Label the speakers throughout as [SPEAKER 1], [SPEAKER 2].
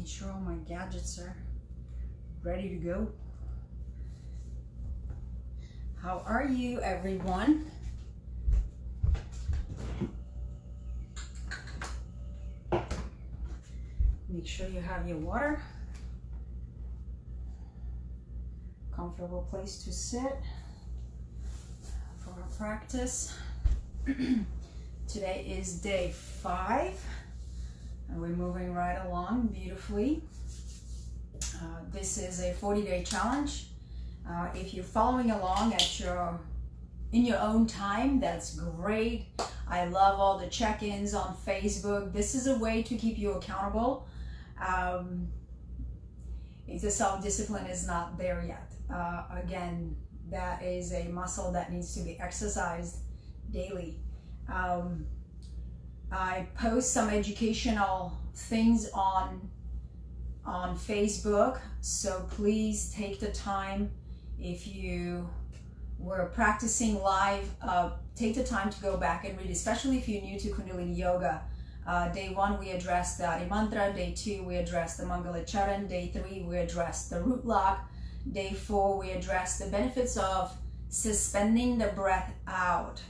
[SPEAKER 1] making sure all my gadgets are ready to go. How are you, everyone? Make sure you have your water. Comfortable place to sit for our practice. Today is day 5 and we're moving right along beautifully. This is a 40-day challenge. If you're following along in your own time, that's great. I love all the check-ins on Facebook. This is a way to keep you accountable. If the self-discipline is not there yet, again, that is a muscle that needs to be exercised daily. I post some educational things on Facebook, so please take the time. If you were practicing live, take the time to go back and read, especially if you're new to Kundalini Yoga. Day 1 we addressed the Adi Mantra, day 2 we addressed the Mangala Charan, day 3 we addressed the root lock, day 4 we addressed the benefits of suspending the breath out.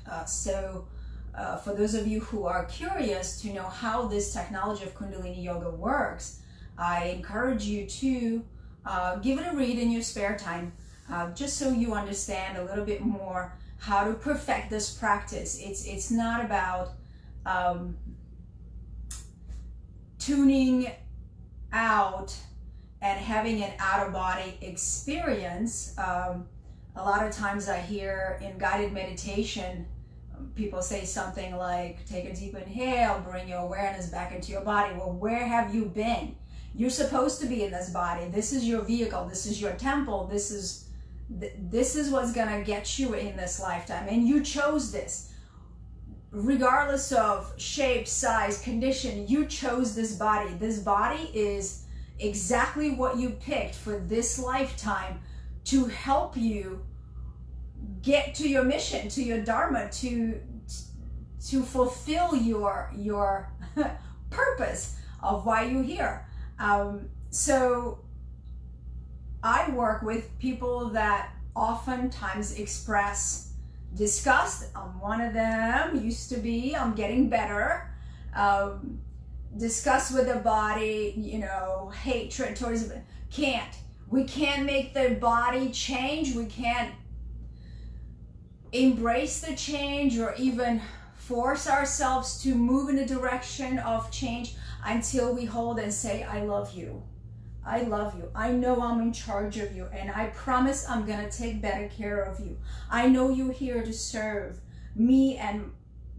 [SPEAKER 1] For those of you who are curious to know how this technology of Kundalini Yoga works, I encourage you to give it a read in your spare time, just so you understand a little bit more how to perfect this practice. It's not about tuning out and having an out-of-body experience. A lot of times I hear in guided meditation, people say something like, take a deep inhale, bring your awareness back into your body. Well, where have you been? You're supposed to be in this body. This is your vehicle. This is your temple. This is what's gonna get you in this lifetime. And you chose this. Regardless of shape, size, condition, you chose this body. This body is exactly what you picked for this lifetime to help you get to your mission, to your dharma, to fulfill your purpose of why you're here. So I work with people that oftentimes express disgust. I'm one of them, used to be, I'm getting better. Disgust with the body, hatred towards it. We can't make the body change. We can't embrace the change or even force ourselves to move in the direction of change until we hold and say, I love you. I love you. I know I'm in charge of you, and I promise I'm gonna take better care of you. I know you're here to serve me and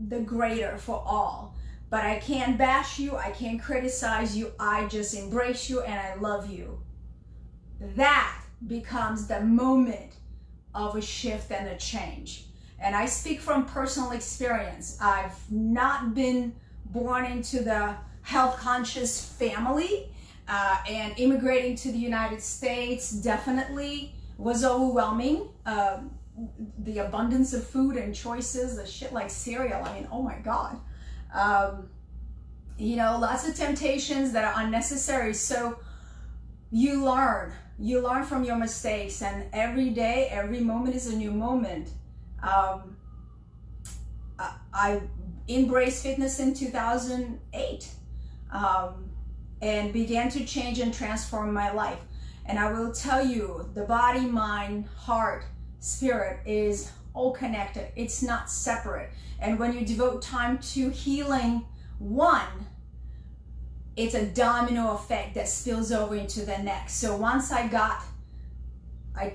[SPEAKER 1] the greater for all, but I can't bash you. I can't criticize you. I just embrace you and I love you. That becomes the moment of a shift and a change. And I speak from personal experience. I've not been born into the health conscious family, and immigrating to the United States definitely was overwhelming. The abundance of food and choices, the shit like cereal, I mean, oh my God. Lots of temptations that are unnecessary. So you learn from your mistakes, and every day, every moment is a new moment. I embraced fitness in 2008 and began to change and transform my life. And I will tell you, the body, mind, heart, spirit is all connected. It's not separate. And when you devote time to healing one, it's a domino effect that spills over into the next. So once I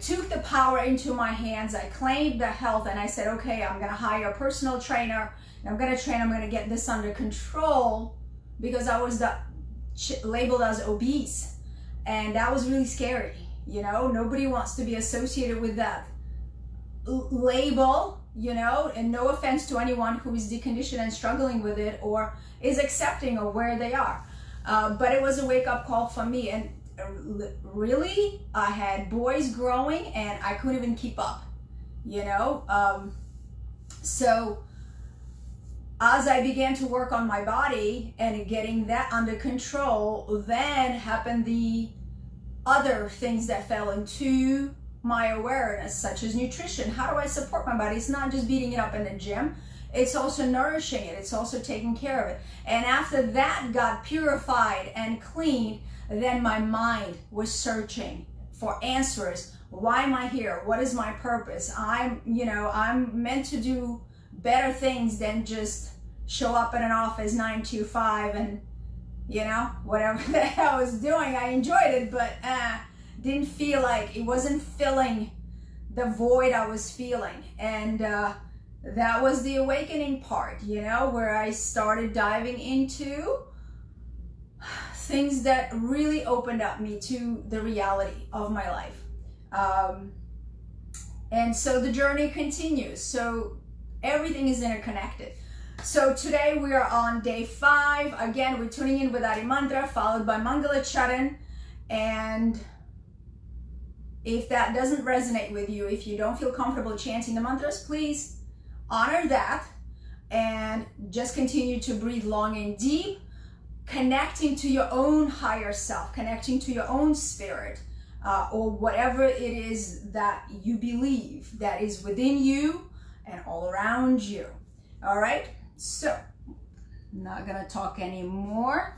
[SPEAKER 1] took the power into my hands, I claimed the health, and I said, okay, I'm gonna hire a personal trainer, and I'm gonna get this under control, because I was labeled as obese, and that was really scary. Nobody wants to be associated with that label, and no offense to anyone who is deconditioned and struggling with it or is accepting of where they are. But it was a wake-up call for me, and really, I had boys growing and I couldn't even keep up, So as I began to work on my body and getting that under control, then happened the other things that fell into my awareness, such as nutrition. How do I support my body? It's not just beating it up in the gym. It's also nourishing it. It's also taking care of it. And after that got purified and cleaned, then my mind was searching for answers. Why am I here? What is my purpose? I'm meant to do better things than just show up in an office 9 to 5 and whatever the hell I was doing. I enjoyed it, but didn't feel like it wasn't filling the void I was feeling. And that was the awakening part, where I started diving into things that really opened up me to the reality of my life. And so the journey continues. So everything is interconnected. So today we are on day 5. Again, we're tuning in with Adi Mantra followed by Mangala Charan. And if that doesn't resonate with you, if you don't feel comfortable chanting the mantras, please honor that and just continue to breathe long and deep, connecting to your own higher self, connecting to your own spirit, or whatever it is that you believe that is within you and all around you. All right, so I'm not gonna talk anymore.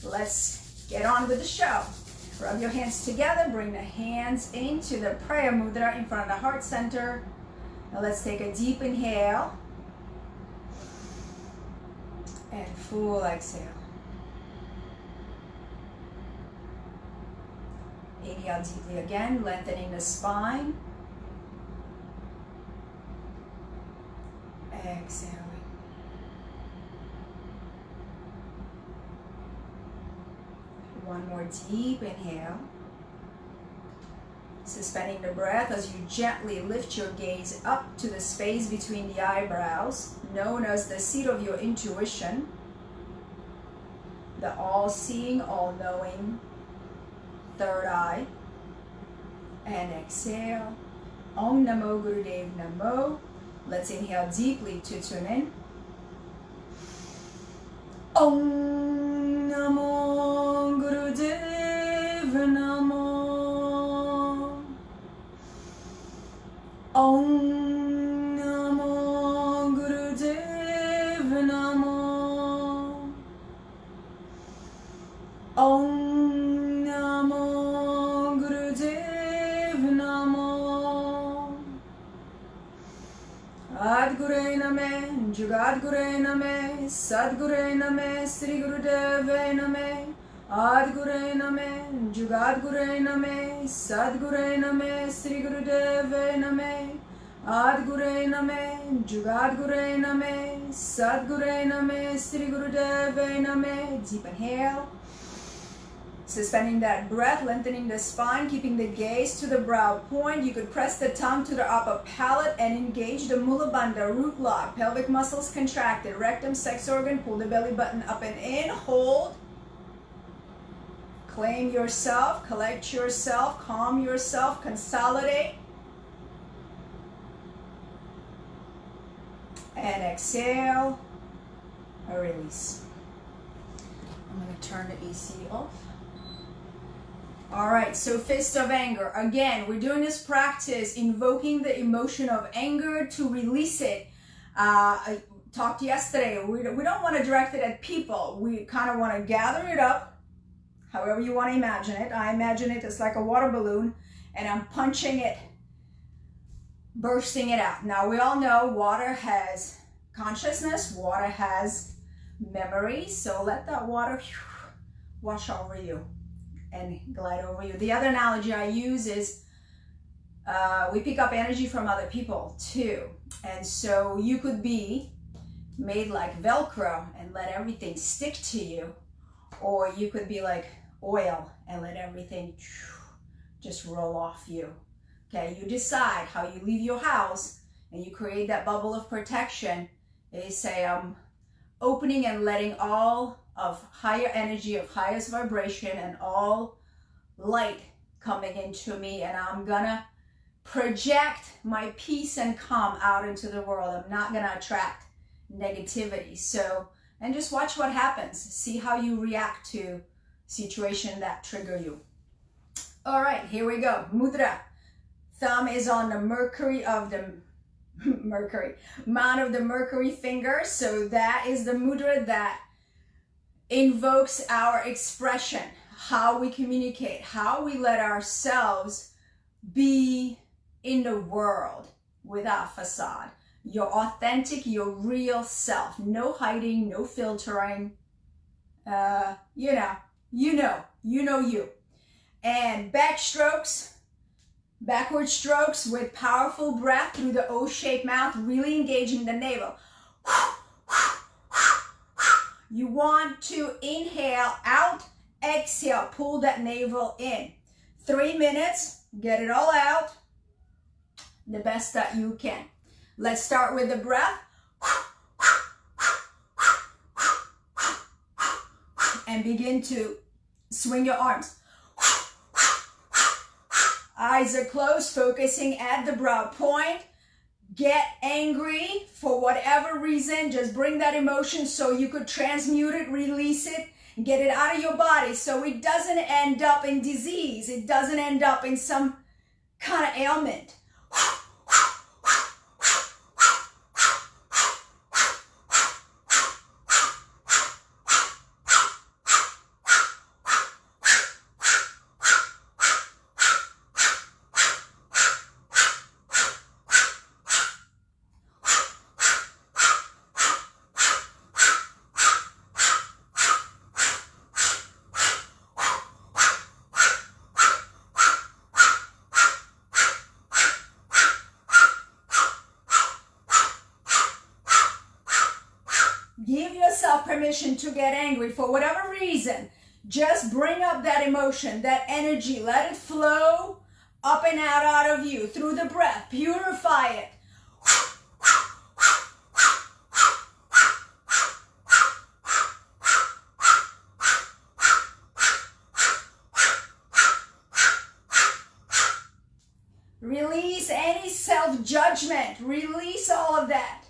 [SPEAKER 1] Let's get on with the show. Rub your hands together, bring the hands into the prayer mudra in front of the heart center. Now let's take a deep inhale and full exhale. Inhale deeply again, lengthening the spine. Exhaling. One more deep inhale. Suspending the breath as you gently lift your gaze up to the space between the eyebrows, known as the seat of your intuition, the all-seeing, all-knowing third eye. And exhale. Om Namo Gurudev Namo. Let's inhale deeply to tune in. Om Namo Gurudev Namo. Om Namo Gurudev Namo. Om Namo Gurudev Namo. Adgure Name, Jugadgure Name, Sadgure Name, Sri Gurudeve Name. Adgure Name, Jugadgure Name, Sadgure Name, Sri Gurudeve Name. Adgure Name, Jugadgure Name, Sadgure Name, Sri Gurudeve Name. Deep inhale. Suspending that breath, lengthening the spine, keeping the gaze to the brow point. You could press the tongue to the upper palate and engage the Mula Bandha, root lock, pelvic muscles contracted, rectum, sex organ, pull the belly button up and in, hold. Claim yourself, collect yourself, calm yourself, consolidate. And exhale, release. I'm going to turn the AC off. All right, so fist of anger. Again, we're doing this practice, invoking the emotion of anger to release it. I talked yesterday, we don't want to direct it at people. We kind of want to gather it up, however you want to imagine it. I imagine it as like a water balloon, and I'm punching it, bursting it out. Now, we all know water has consciousness, water has memory, so let that water wash over you and glide over you. The other analogy I use is we pick up energy from other people too. And so you could be made like Velcro and let everything stick to you, or you could be like oil and let everything just roll off you. Okay, you decide how you leave your house and you create that bubble of protection. They say I'm opening and letting all of higher energy, of highest vibration and all light coming into me, and I'm gonna project my peace and calm out into the world. I'm not gonna attract negativity. So, and just watch what happens. See how you react to situation that trigger you. All right, here we go. Mudra. Thumb is on the Mercury of the mount of the Mercury finger. So that is the mudra that invokes our expression, how we communicate, how we let ourselves be in the world without facade. Your authentic, your real self. No hiding, no filtering. You know you. And backward strokes with powerful breath through the O-shaped mouth, really engaging the navel. You want to inhale out, exhale, pull that navel in. 3 minutes, get it all out the best that you can. Let's start with the breath. And begin to swing your arms. Eyes are closed, focusing at the brow point. Get angry for whatever reason. Just bring that emotion so you could transmute it, release it, and get it out of your body so it doesn't end up in disease. It doesn't end up in some kind of ailment. Give yourself permission to get angry for whatever reason. Just bring up that emotion, that energy. Let it flow up and out of you through the breath. Purify it. Release any self-judgment. Release all of that.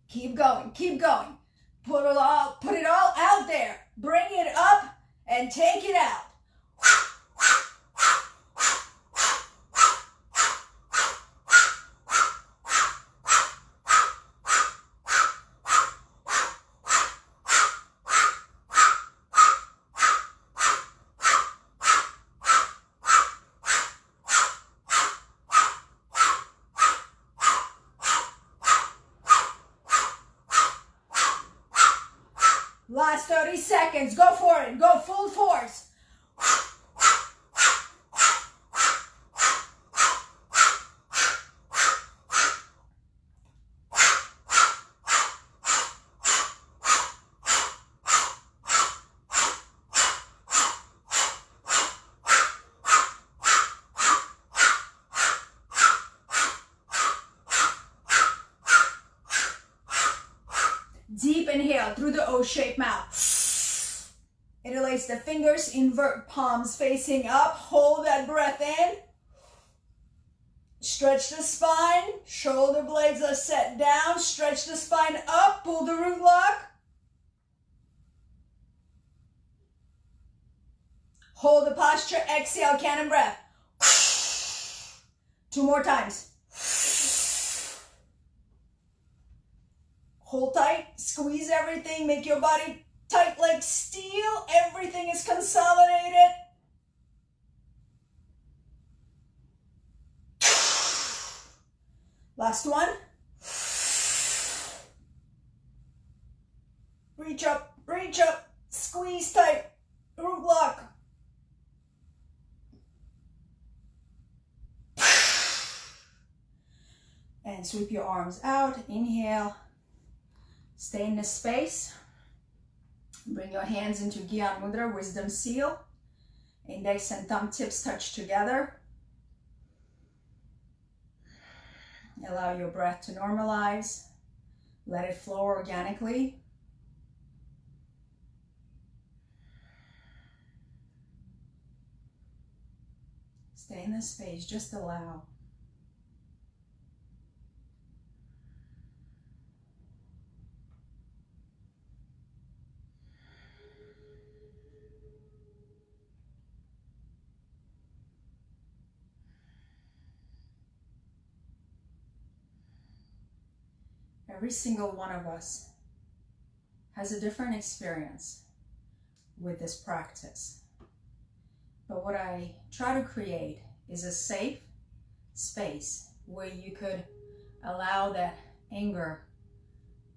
[SPEAKER 1] Keep going, keep going. Put it all out there. Bring it up and take it out. Last 30 seconds. Go for it. Go full force. Deep inhale through the O-shaped mouth. Interlace the fingers, invert palms facing up. Hold that breath in. Stretch the spine. Shoulder blades are set down. Stretch the spine up. Pull the root lock. Hold the posture. Exhale, cannon breath. 2 more times. Hold tight, squeeze everything, make your body tight like steel. Everything is consolidated. Last one. Reach up, squeeze tight, root lock. And sweep your arms out. Inhale. Stay in this space. Bring your hands into Gyan Mudra, wisdom seal. Index and thumb tips touch together. Allow your breath to normalize. Let it flow organically. Stay in this space, just allow. Every single one of us has a different experience with this practice. But what I try to create is a safe space where you could allow that anger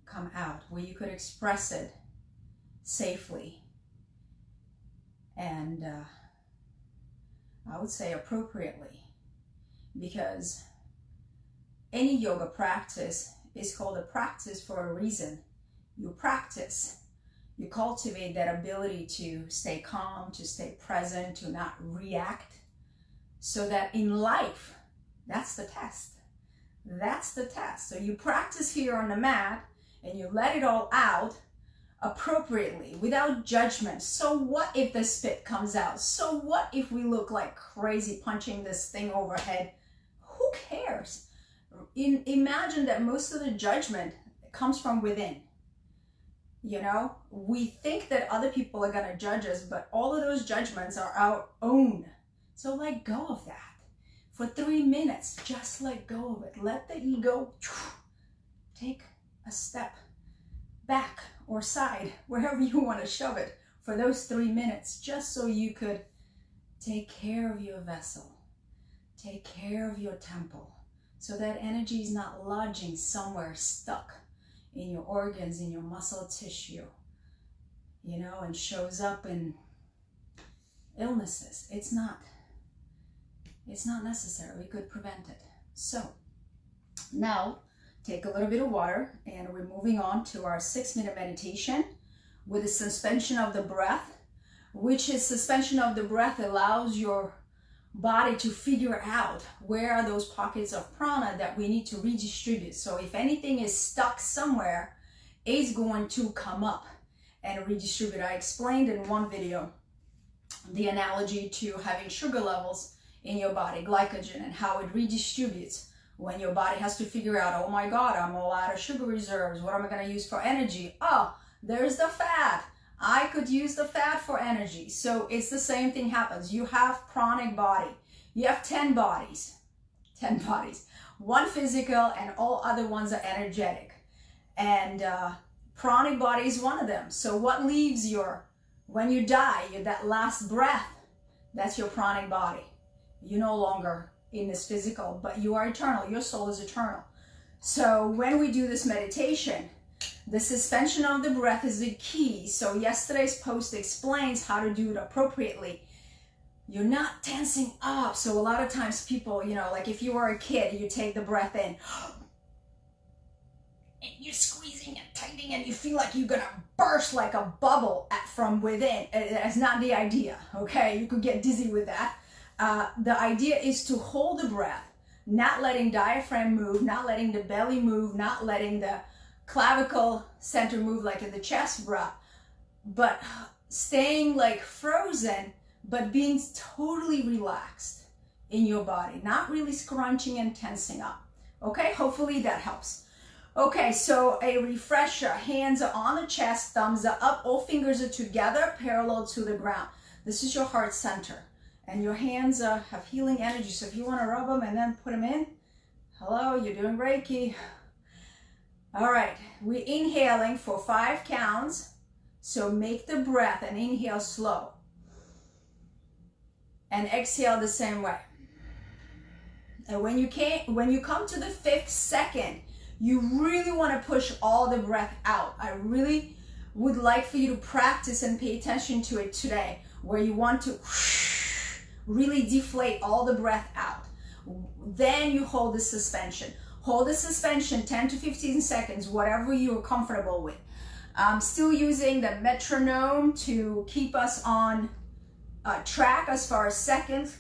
[SPEAKER 1] come out, where you could express it safely and I would say appropriately, because any yoga practice is called a practice for a reason. You practice, you cultivate that ability to stay calm, to stay present, to not react, so that in life, that's the test. That's the test. So you practice here on the mat and you let it all out appropriately, without judgment. So what if the spit comes out? So what if we look like crazy punching this thing overhead? Who cares? Imagine that most of the judgment comes from within. You know, we think that other people are going to judge us, but all of those judgments are our own. So let go of that. For 3 minutes, just let go of it. Let the ego take a step back or side, wherever you want to shove it, for those 3 minutes, just so you could take care of your vessel, take care of your temple, so that energy is not lodging somewhere stuck in your organs, in your muscle tissue, you know, and shows up in illnesses. It's not necessary. We could prevent it. So now take a little bit of water, and we're moving on to our 6-minute meditation with a suspension of the breath, which is suspension of the breath allows your body to figure out where are those pockets of prana that we need to redistribute. So if anything is stuck somewhere, it's going to come up and redistribute. I explained in one video the analogy to having sugar levels in your body, glycogen, and how it redistributes when your body has to figure out, oh my God, I'm all out of sugar reserves. What am I going to use for energy? Oh, there's the fat. I could use the fat for energy. So it's the same thing happens. You have pranic body. You have 10 bodies. 10 bodies. One physical and all other ones are energetic. And pranic body is one of them. So what leaves when you die, that last breath, that's your pranic body. You're no longer in this physical, but you are eternal. Your soul is eternal. So when we do this meditation, the suspension of the breath is the key. So yesterday's post explains how to do it appropriately. You're not tensing up. So a lot of times people, you know, like if you were a kid, you take the breath in and you're squeezing and tightening and you feel like you're gonna burst like a bubble from within. That's not the idea, okay? You could get dizzy with that. The idea is to hold the breath, not letting diaphragm move, not letting the belly move, not letting the clavicle center move like in the chest breath, but staying like frozen, but being totally relaxed in your body, not really scrunching and tensing up. Okay, hopefully that helps. Okay, so a refresher, hands are on the chest, thumbs are up, all fingers are together, parallel to the ground. This is your heart center, and your hands have healing energy, so if you want to rub them and then put them in, hello, you're doing Reiki. All right, we're inhaling for 5 counts. So make the breath and inhale slow. And exhale the same way. And when you come to the 5th second, you really want to push all the breath out. I really would like for you to practice and pay attention to it today, where you want to really deflate all the breath out. Then you hold the suspension. Hold the suspension 10 to 15 seconds, whatever you're comfortable with. I'm still using the metronome to keep us on track as far as seconds.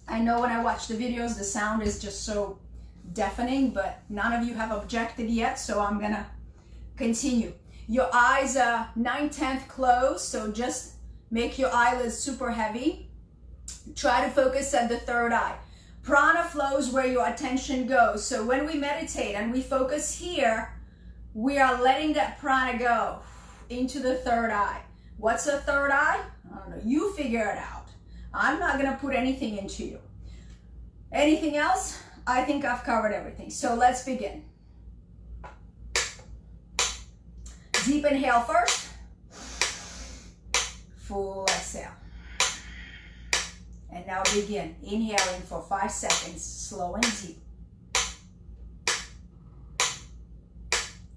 [SPEAKER 1] I know when I watch the videos, the sound is just so deafening, but none of you have objected yet, so I'm gonna continue. Your eyes are 9/10 closed, so just make your eyelids super heavy. Try to focus at the third eye. Prana flows where your attention goes. So when we meditate and we focus here, we are letting that prana go into the third eye. What's the third eye? I don't know. You figure it out. I'm not going to put anything into you. Anything else? I think I've covered everything. So let's begin. Deep inhale first. Full exhale. And now begin. Inhaling for 5 seconds, slow and deep.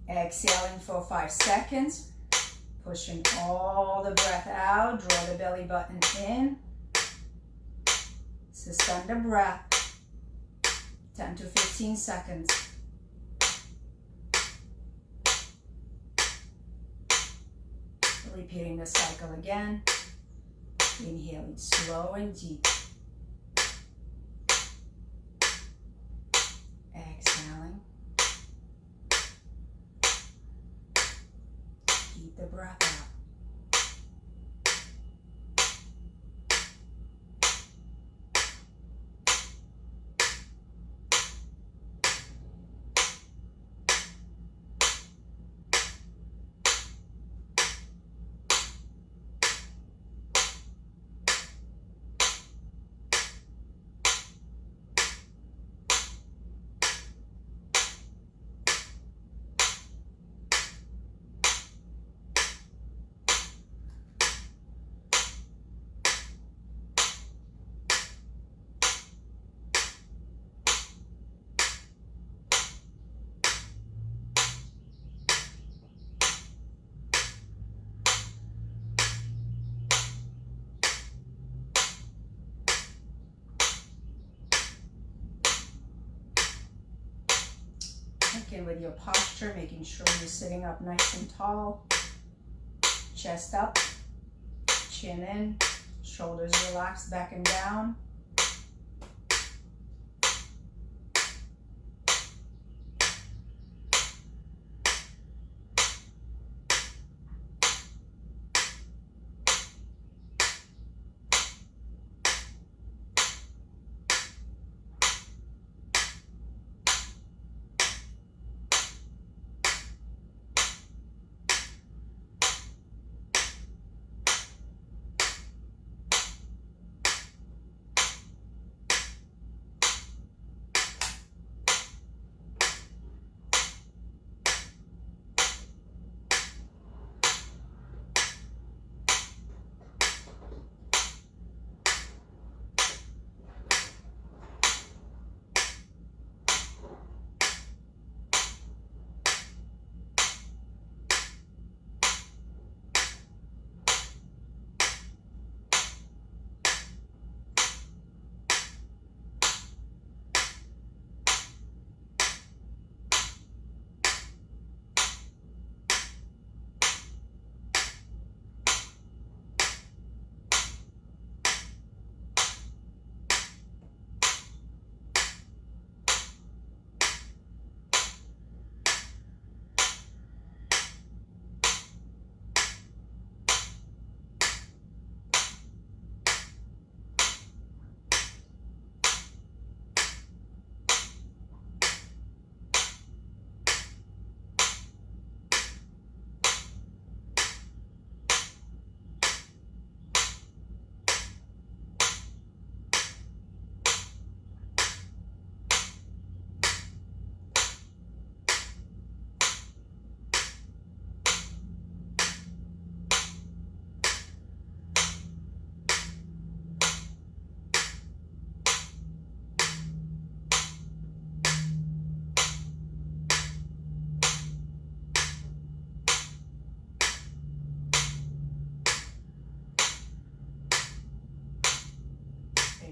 [SPEAKER 1] Exhaling for 5 seconds. Pushing all the breath out. Draw the belly button in. Suspend the breath. 10 to 15 seconds. Repeating the cycle again. Inhaling slow and deep. Exhaling. Keep the breath out. Check in with your posture, making sure you're sitting up nice and tall. Chest up, chin in, shoulders relaxed back and down.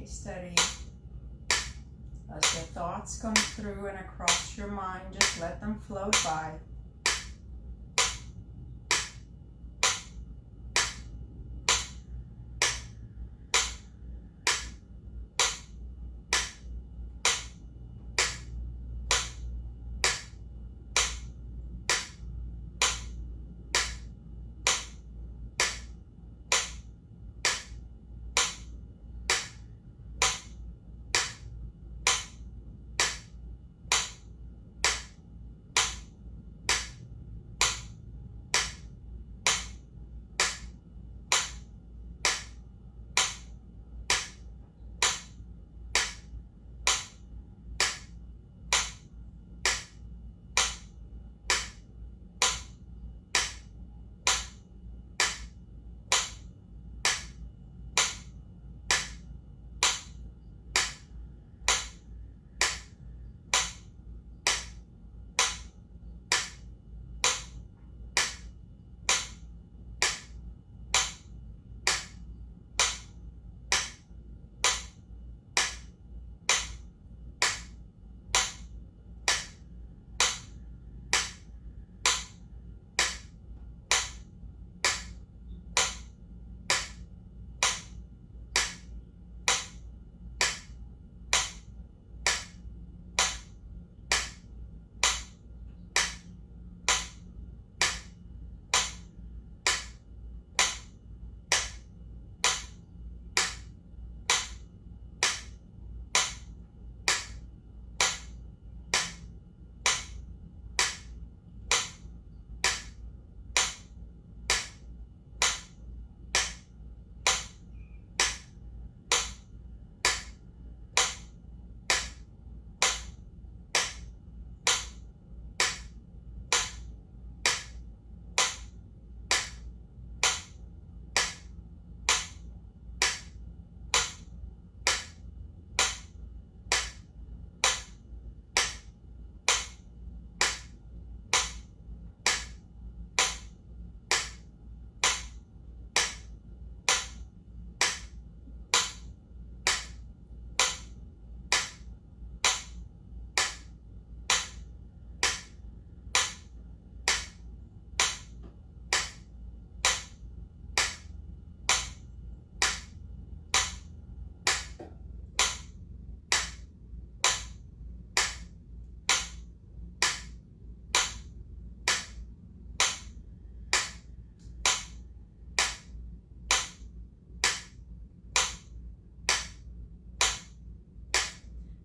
[SPEAKER 1] Steady. As the thoughts come through and across your mind, just let them float by.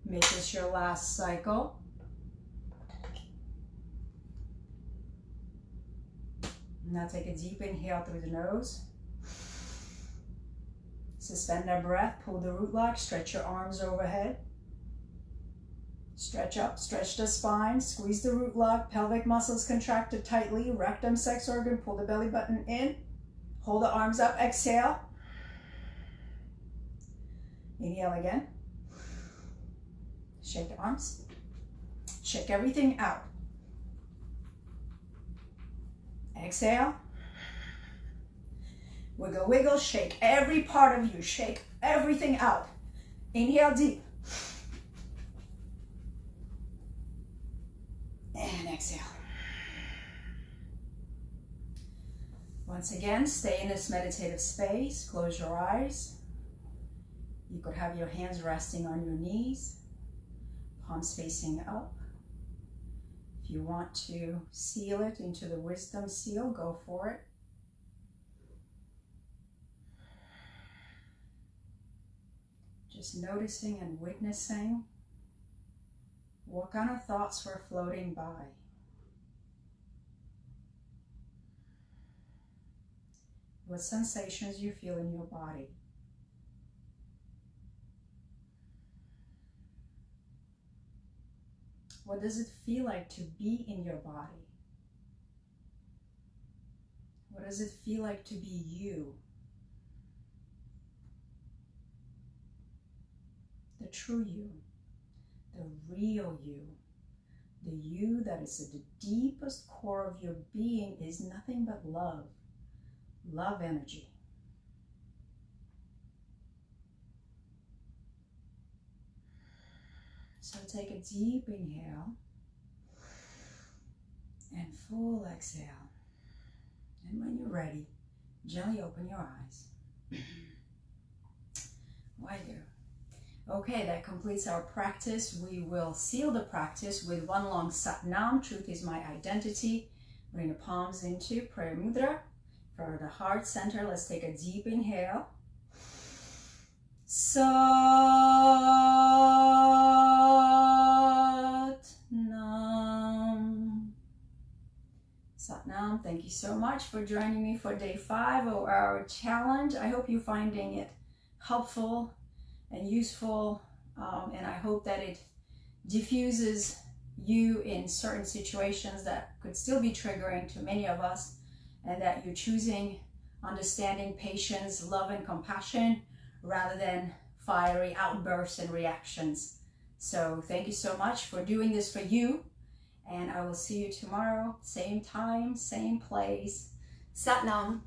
[SPEAKER 1] Make this your last cycle. Now take a deep inhale through the nose. Suspend our breath, pull the root lock, stretch your arms overhead. Stretch up, stretch the spine, squeeze the root lock, pelvic muscles contracted tightly, rectum, sex organ, pull the belly button in. Hold the arms up, exhale. Inhale again. Shake the arms. Shake everything out. Exhale. Wiggle, wiggle, shake every part of you. Shake everything out. Inhale deep. And exhale. Once again, stay in this meditative space. Close your eyes. You could have your hands resting on your knees, palms facing up. If you want to seal it into the wisdom seal, go for it. Just noticing and witnessing what kind of thoughts were floating by. What sensations you feel in your body. What does it feel like to be in your body? What does it feel like to be you? The true you, the real you, the you that is at the deepest core of your being is nothing but love, love energy. So take a deep inhale and full exhale. And when you're ready, gently open your eyes. Okay, that completes our practice. We will seal the practice with one long Sat Nam, truth is my identity. Bring the palms into prayer mudra. For the heart center, let's take a deep inhale. Sat Nam. Sat Nam, thank you so much for joining me for day 5 of our challenge. I hope you're finding it helpful and useful, and I hope that it diffuses you in certain situations that could still be triggering to many of us, and that you're choosing understanding, patience, love, and compassion rather than fiery outbursts and reactions. So thank you so much for doing this for you, and I will see you tomorrow, same time, same place. Sat Nam.